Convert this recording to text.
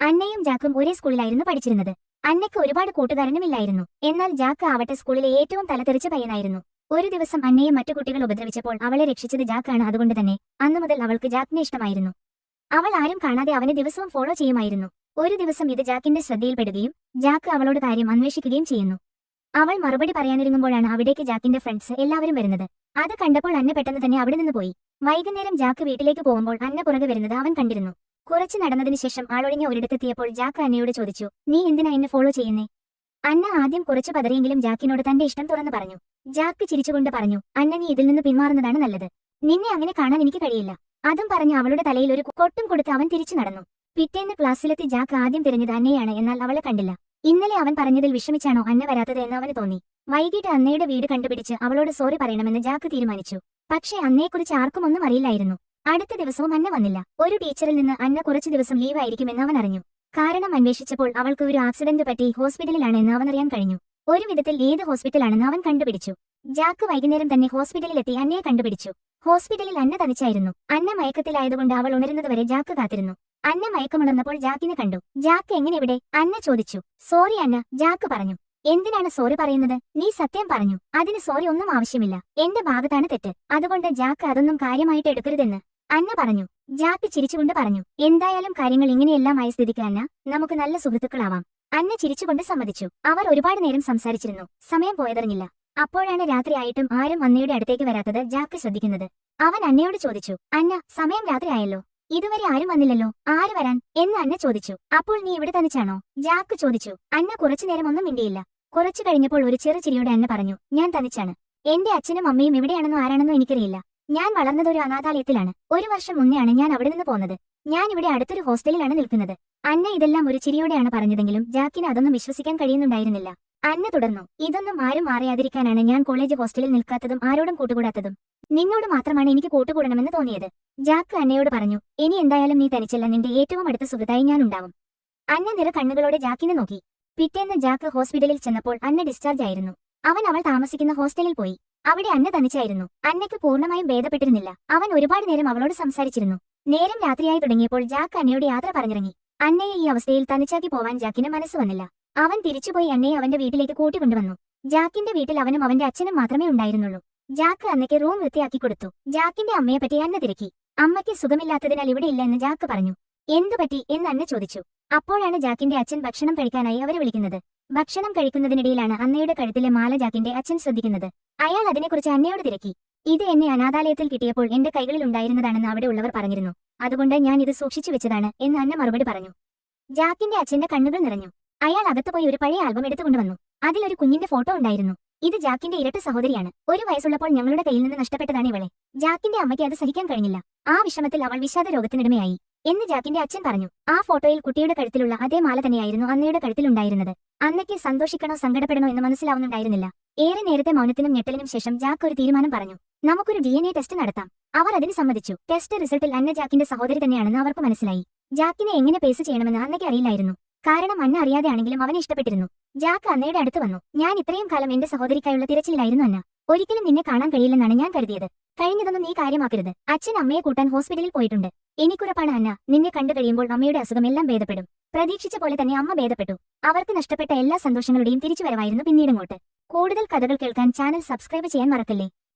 അന്നയും ജാക്കും ഒരേ സ്കൂളിലായിരുന്നു പഠിച്ചിരുന്നത്. അന്നയ്ക്ക് ഒരുപാട് കൂട്ടുകാരനുമില്ലായിരുന്നു. എന്നാൽ ജാക്ക് ആവട്ടെ സ്കൂളിലെ ഏറ്റവും തലതെറിച്ച പയ്യനായിരുന്നു. ഒരു ദിവസം അന്നയെ മറ്റു കുട്ടികൾ ഉപദ്രവിച്ചപ്പോൾ അവളെ രക്ഷിച്ചത് ജാക്കാണ്. അതുകൊണ്ട് തന്നെ അന്നുമുതൽ അവൾക്ക് ജാക്കിനെ ഇഷ്ടമായിരുന്നു. അവൾ ആരും കാണാതെ അവനെ ദിവസവും ഫോളോ ചെയ്യുമായിരുന്നു. ഒരു ദിവസം ഇത് ജാക്കിന്റെ ശ്രദ്ധയിൽപ്പെടുകയും ജാക്ക് അവളോട് കാര്യം അന്വേഷിക്കുകയും ചെയ്യുന്നു. അവൾ മറുപടി പറയാനൊരുങ്ങുമ്പോഴാണ് അവിടേക്ക് ജാക്കിന്റെ ഫ്രണ്ട്സ് എല്ലാവരും വരുന്നത്. അത് കണ്ടപ്പോൾ അന്ന പെട്ടെന്ന് തന്നെ അവിടെ നിന്ന് പോയി. വൈകുന്നേരം ജാക്ക് വീട്ടിലേക്ക് പോകുമ്പോൾ അന്ന പുറകെ വരുന്നത് അവൻ കണ്ടിരുന്നു. കുറച്ച് നടന്നതിന് ശേഷം ആളൊഴിഞ്ഞ ഒരിടത്തെത്തിയപ്പോൾ ജാക്ക് അന്നയോട് ചോദിച്ചു, നീ എന്തിനാ എന്നെ ഫോളോ ചെയ്യുന്നേ? അന്ന ആദ്യം കുറച്ച് പതറിയെങ്കിലും ജാക്കിനോട് തന്റെ ഇഷ്ടം തുറന്നു പറഞ്ഞു. ജാക്ക് ചിരിച്ചുകൊണ്ട് പറഞ്ഞു, അന്ന നീ ഇതിൽ നിന്ന് പിന്മാറുന്നതാണ് നല്ലത്. നിന്നെ അങ്ങനെ കാണാൻ എനിക്ക് കഴിയില്ല. അതും പറഞ്ഞ് അവളുടെ തലയിൽ ഒരു കൊട്ടും കൊടുത്ത് അവൻ തിരിച്ചു നടന്നു. പിറ്റേന്ന് ക്ലാസ്സിലെത്തി ജാക്ക് ആദ്യം തിരഞ്ഞത് അന്നയാണ്. എന്നാൽ അവളെ കണ്ടില്ല. ഇന്നലെ അവൻ പറഞ്ഞതിൽ വിഷമിച്ചാണോ അന്ന വരാത്തത് എന്ന് അവന് തോന്നി. വൈകിട്ട് അന്നയുടെ വീട് കണ്ടുപിടിച്ച് അവളോട് സോറി പറയണമെന്ന് ജാക്ക് തീരുമാനിച്ചു. പക്ഷേ അന്നയെക്കുറിച്ച് ആർക്കും ഒന്നും അറിയില്ലായിരുന്നു. അടുത്ത ദിവസവും അന്ന വന്നില്ല. ഒരു ടീച്ചറിൽ നിന്ന് അന്ന കുറച്ചു ദിവസം ലീവായിരിക്കുമെന്ന് അവൻ അറിഞ്ഞു. കാരണം അന്വേഷിച്ചപ്പോൾ അവൾക്ക് ഒരു ആക്സിഡന്റ് പറ്റി ഹോസ്പിറ്റലിലാണെന്ന് അവനറിയാൻ കഴിഞ്ഞു. ഒരു വിധത്തിൽ ഏത് ഹോസ്പിറ്റലാണെന്ന് അവൻ കണ്ടുപിടിച്ചു. ജാക്ക് വൈകുന്നേരം തന്നെ ഹോസ്പിറ്റലിലെത്തി അന്നയെ കണ്ടുപിടിച്ചു. ഹോസ്പിറ്റലിൽ അന്ന തനിച്ചായിരുന്നു. അന്ന മയക്കത്തിലായതുകൊണ്ട് അവൾ ഉണരുന്നതുവരെ ജാക്ക് കാത്തിരുന്നു. അന്ന മയക്കമുണർന്നപ്പോൾ ജാക്കിനെ കണ്ടു. ജാക്ക് എങ്ങനെ ഇവിടെ? അന്ന ചോദിച്ചു. സോറി അന്ന, ജാക്ക് പറഞ്ഞു. എന്തിനാണ് സോറി പറയുന്നത്? നീ സത്യം പറഞ്ഞു. അതിന് സോറി ഒന്നും ആവശ്യമില്ല. എന്റെ ഭാഗത്താണ് തെറ്റ്. അതുകൊണ്ട് ജാക്ക് അതൊന്നും കാര്യമായിട്ട് എടുക്കരുതെന്ന് അന്ന പറഞ്ഞു. ജാക്ക് ചിരിച്ചുകൊണ്ട് പറഞ്ഞു, എന്തായാലും കാര്യങ്ങൾ ഇങ്ങനെയെല്ലാം ആയ സ്ഥിതിക്ക് അന്ന, നമുക്ക് നല്ല സുഹൃത്തുക്കളാവാം. അന്ന ചിരിച്ചുകൊണ്ട് സമ്മതിച്ചു. അവർ ഒരുപാട് നേരം സംസാരിച്ചിരുന്നു. സമയം പോയതറിഞ്ഞില്ല. അപ്പോഴാണ് രാത്രിയായിട്ടും ആരും അന്നയുടെ അടുത്തേക്ക് വരാത്തത് ജാക്ക് ശ്രദ്ധിക്കുന്നത്. അവൻ അന്നയോട് ചോദിച്ചു, അന്ന, സമയം രാത്രിയായല്ലോ, ഇതുവരെ ആരും വന്നില്ലല്ലോ, ആര് വരാൻ എന്ന് അന്ന ചോദിച്ചു. അപ്പോൾ നീ ഇവിടെ തനിച്ചാണോ? ജാക്ക് ചോദിച്ചു. അന്ന കുറച്ചുനേരം ഒന്നും മിണ്ടിയില്ല. കുറച്ചു കഴിഞ്ഞപ്പോൾ ഒരു ചെറു ചിരിയോടെ അന്ന പറഞ്ഞു, ഞാൻ തനിച്ചാണ്. എന്റെ അച്ഛനും അമ്മയും എവിടെയാണെന്നോ ആരാണെന്നോ എനിക്കറിയില്ല. ഞാൻ വളർന്നത് ഒരു അനാഥാലയത്തിലാണ്. 1 വർഷം മുന്നെയാണ് ഞാൻ അവിടെ നിന്ന് പോന്നത്. ഞാൻ ഇവിടെ അടുത്തൊരു ഹോസ്റ്റലിലാണ് നിൽക്കുന്നത്. അന്ന ഇതെല്ലാം ഒരു ചിരിയോടെയാണ് പറഞ്ഞതെങ്കിലും ജാക്കിന് അതൊന്നും വിശ്വസിക്കാൻ കഴിയുന്നുണ്ടായിരുന്നില്ല. അന്ന തുടർന്നു, ഇതൊന്നും ആരും അറിയാതിരിക്കാനാണ് ഞാൻ കോളേജ് ഹോസ്റ്റലിൽ നിൽക്കാത്തതും ആരോടും കൂട്ടുകൂടാത്തതും. നിന്നോട് മാത്രമാണ് എനിക്ക് കൂട്ടുകൂടണമെന്ന് തോന്നിയത്. ജാക്ക് അന്നയോട് പറഞ്ഞു, ഇനി എന്തായാലും നീ തനിച്ചല്ല, നിന്റെ ഏറ്റവും അടുത്ത സുഹൃത്തായി ഞാൻ ഉണ്ടാവും. അന്ന നിറ കണ്ണുകളോടെ ജാക്കിനെ നോക്കി. പിറ്റേന്ന് ജാക്ക് ഹോസ്പിറ്റലിൽ ചെന്നപ്പോൾ അന്ന ഡിസ്ചാർജ് ആയിരുന്നു. അവൾ താമസിക്കുന്ന ഹോസ്റ്റലിൽ പോയി. അവിടെ അന്ന തനിച്ചായിരുന്നു. അന്നയ്ക്ക് പൂർണ്ണമായും ഭേദപ്പെട്ടിരുന്നില്ല. അവൻ ഒരുപാട് നേരം അവളോട് സംസാരിച്ചിരുന്നു. നേരം രാത്രിയായി തുടങ്ങിയപ്പോൾ ജാക്ക് അന്നയോട് യാത്ര പറഞ്ഞിറങ്ങി. അന്നയെ ഈ അവസ്ഥയിൽ തനിച്ചാക്കി പോവാൻ ജാക്കിന് മനസ്സ് വന്നില്ല. അവൻ തിരിച്ചുപോയി അന്നയെ അവന്റെ വീട്ടിലേക്ക് കൂട്ടിക്കൊണ്ടുവന്നു. ജാക്കിന്റെ വീട്ടിൽ അവനും അവന്റെ അച്ഛനും മാത്രമേ ഉണ്ടായിരുന്നുള്ളൂ. ജാക്ക് അന്നയ്ക്ക് റൂം വൃത്തിയാക്കി കൊടുത്തു. ജാക്കിന്റെ അമ്മയെ പറ്റി അന്ന തിരക്കി. അമ്മയ്ക്ക് സുഖമില്ലാത്തതിനാൽ ഇവിടെ ഇല്ല എന്ന് ജാക്ക് പറഞ്ഞു. എന്തുപറ്റി എന്ന് അന്ന ചോദിച്ചു. അപ്പോഴാണ് ജാക്കിന്റെ അച്ഛൻ ഭക്ഷണം കഴിക്കാനായി അവരെ വിളിക്കുന്നത്. ഭക്ഷണം കഴിക്കുന്നതിനിടയിലാണ് അന്നയുടെ കഴുത്തിലെ മാല ജാക്കിന്റെ അച്ഛൻ ശ്രദ്ധിക്കുന്നത്. അയാൾ അതിനെക്കുറിച്ച് അന്നയോട് തിരക്കി. ഇത് എന്നെ അനാഥാലയത്തിൽ കിട്ടിയപ്പോൾ എന്റെ കൈകളിൽ ഉണ്ടായിരുന്നതാണെന്ന് അവിടെ ഉള്ളവർ പറഞ്ഞിരുന്നു. അതുകൊണ്ട് ഞാൻ ഇത് സൂക്ഷിച്ചു വെച്ചതാണ് എന്ന് അന്ന മറുപടി പറഞ്ഞു. ജാക്കിന്റെ അച്ഛന്റെ കണ്ണുകൾ നിറഞ്ഞു. അയാൾ അകത്തുപോയി ഒരു പഴയ ആൽബം എടുത്തുകൊണ്ടുവന്നു. അതിലൊരു കുഞ്ഞിന്റെ ഫോട്ടോ ഉണ്ടായിരുന്നു. ഇത് ജാക്കിന്റെ ഇരട്ട സഹോദരിയാണ്. 1 വയസ്സുള്ളപ്പോൾ ഞങ്ങളുടെ കയ്യിൽ നിന്ന് നഷ്ടപ്പെട്ടതാണ് ഇവളെ. ജാക്കിന്റെ അമ്മയ്ക്ക് അത് സഹിക്കാൻ കഴിഞ്ഞില്ല. ആ വിഷമത്തിൽ അവൾ വിഷാദ രോഗത്തിനിടമയായി എന്ന് ജാക്കിന്റെ അച്ഛൻ പറഞ്ഞു. ആ ഫോട്ടോയിൽ കുട്ടിയുടെ കഴുത്തിലുള്ള അതേ മാല തന്നെയായിരുന്നു അന്നയുടെ കഴുത്തിലുണ്ടായിരുന്നത്. അന്നയ്ക്ക് സന്തോഷിക്കണോ സങ്കടപ്പെടണോ എന്ന് മനസ്സിലാവുന്നുണ്ടായിരുന്നില്ല. ഏറെ നേരത്തെ മൗനത്തിനും ഞെട്ടലിനും ശേഷം ജാക്ക് ഒരു തീരുമാനം പറഞ്ഞു. നമുക്കൊരു DNA ടെസ്റ്റ് നടത്താം. അവർ അതിന് സമ്മതിച്ചു. ടെസ്റ്റ് റിസൾട്ടിൽ അന്ന ജാക്കിന്റെ സഹോദരി തന്നെയാണെന്ന് അവർക്ക് മനസ്സിലായി. ജാക്കിനെ എങ്ങനെ പേസ് ചെയ്യണമെന്ന് അന്നയ്ക്ക് അറിയില്ലായിരുന്നു. കാരണം അന്ന അറിയാതെയാണെങ്കിലും അവനെ ഇഷ്ടപ്പെട്ടിരുന്നു. ജാക്ക് അന്നയുടെ അടുത്ത് വന്നു. ഞാൻ ഇത്രയും കാലം എന്റെ സഹോദരിക്കായുള്ള തിരച്ചിലായിരുന്നു അന്ന. ഒരിക്കലും നിന്നെ കാണാൻ കഴിയില്ലെന്നാണ് ഞാൻ കരുതിയത്. കഴിഞ്ഞതൊന്നും നീ കാര്യമാക്കരുത്. അച്ഛൻ അമ്മയെ കൂട്ടാൻ ഹോസ്പിറ്റലിൽ പോയിട്ടുണ്ട്. എനിക്കുറപ്പാണ് അന്ന, നിന്നെ കണ്ടു കഴിയുമ്പോൾ അമ്മയുടെ അസുഖം എല്ലാം ഭേദപ്പെടും. പ്രതീക്ഷിച്ച പോലെ തന്നെ അമ്മ ഭേദപ്പെട്ടു. അവർക്ക് നഷ്ടപ്പെട്ട എല്ലാ സന്തോഷങ്ങളുടെയും തിരിച്ചുവരവായിരുന്നു പിന്നീടങ്ങോട്ട്. കൂടുതൽ കഥകൾ കേൾക്കാൻ ചാനൽ സബ്സ്ക്രൈബ് ചെയ്യാൻ മറക്കല്ലേ.